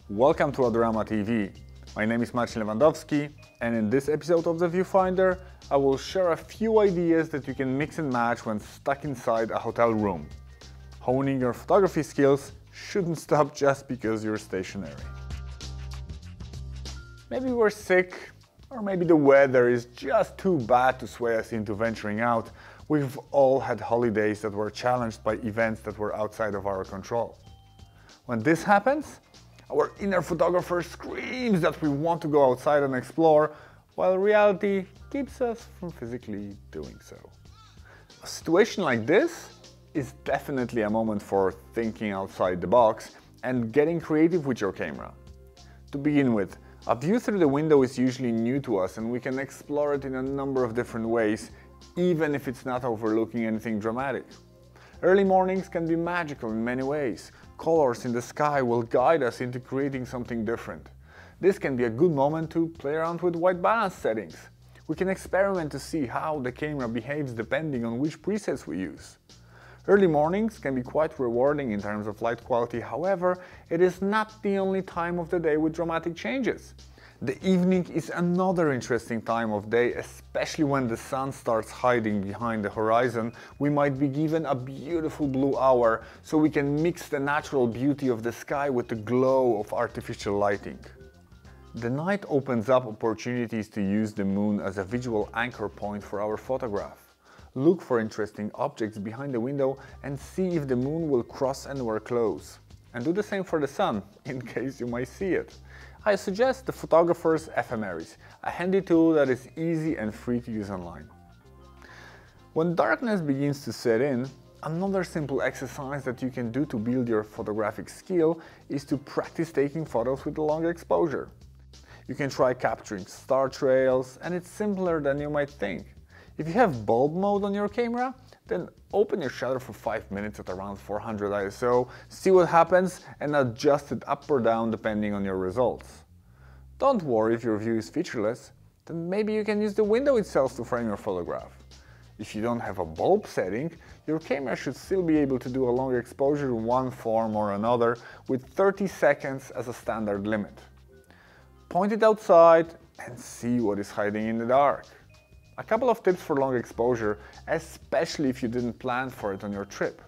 Welcome to Adorama TV. My name is Marcin Lewandowski, and in this episode of the Viewfinder, I will share a few ideas that you can mix and match when stuck inside a hotel room. Honing your photography skills shouldn't stop just because you're stationary. Maybe we're sick, or maybe the weather is just too bad to sway us into venturing out. We've all had holidays that were challenged by events that were outside of our control. When this happens, our inner photographer screams that we want to go outside and explore, while reality keeps us from physically doing so. A situation like this is definitely a moment for thinking outside the box and getting creative with your camera. To begin with, a view through the window is usually new to us and we can explore it in a number of different ways, even if it's not overlooking anything dramatic. Early mornings can be magical in many ways. Colors in the sky will guide us into creating something different. This can be a good moment to play around with white balance settings. We can experiment to see how the camera behaves depending on which presets we use. Early mornings can be quite rewarding in terms of light quality, however, it is not the only time of the day with dramatic changes. The evening is another interesting time of day, especially when the sun starts hiding behind the horizon. We might be given a beautiful blue hour, so we can mix the natural beauty of the sky with the glow of artificial lighting. The night opens up opportunities to use the moon as a visual anchor point for our photograph. Look for interesting objects behind the window and see if the moon will cross anywhere close. And do the same for the sun, in case you might see it. I suggest the photographer's ephemeris, a handy tool that is easy and free to use online. When darkness begins to set in, another simple exercise that you can do to build your photographic skill is to practice taking photos with a longer exposure. You can try capturing star trails, and it's simpler than you might think. If you have bulb mode on your camera, then open your shutter for 5 minutes at around 400 ISO, see what happens and adjust it up or down depending on your results. Don't worry if your view is featureless, then maybe you can use the window itself to frame your photograph. If you don't have a bulb setting, your camera should still be able to do a longer exposure in one form or another with 30 seconds as a standard limit. Point it outside and see what is hiding in the dark. A couple of tips for long exposure, especially if you didn't plan for it on your trip.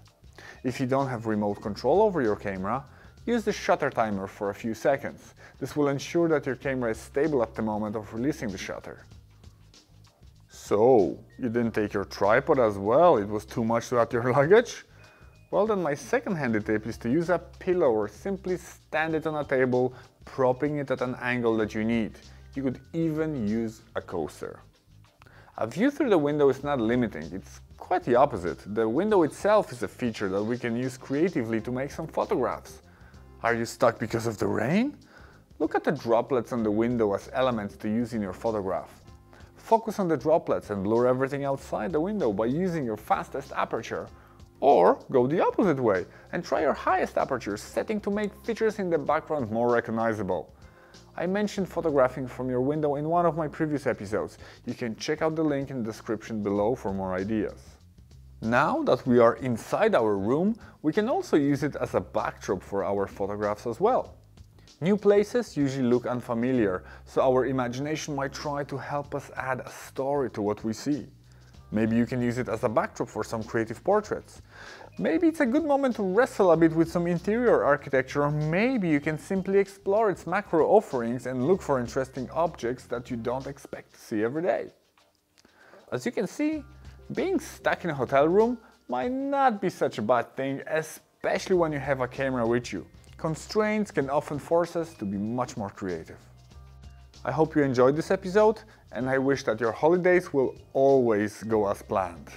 If you don't have remote control over your camera, use the shutter timer for a few seconds. This will ensure that your camera is stable at the moment of releasing the shutter. So, you didn't take your tripod as well? It was too much to add to your luggage? Well, then my second handy tip is to use a pillow or simply stand it on a table, propping it at an angle that you need. You could even use a coaster. A view through the window is not limiting, it's quite the opposite. The window itself is a feature that we can use creatively to make some photographs. Are you stuck because of the rain? Look at the droplets on the window as elements to use in your photograph. Focus on the droplets and blur everything outside the window by using your fastest aperture. Or go the opposite way and try your highest aperture setting to make features in the background more recognizable. I mentioned photographing from your window in one of my previous episodes. You can check out the link in the description below for more ideas. Now that we are inside our room, we can also use it as a backdrop for our photographs as well. New places usually look unfamiliar, so our imagination might try to help us add a story to what we see. Maybe you can use it as a backdrop for some creative portraits. Maybe it's a good moment to wrestle a bit with some interior architecture, or maybe you can simply explore its macro offerings and look for interesting objects that you don't expect to see every day. As you can see, being stuck in a hotel room might not be such a bad thing, especially when you have a camera with you. Constraints can often force us to be much more creative. I hope you enjoyed this episode, and I wish that your holidays will always go as planned.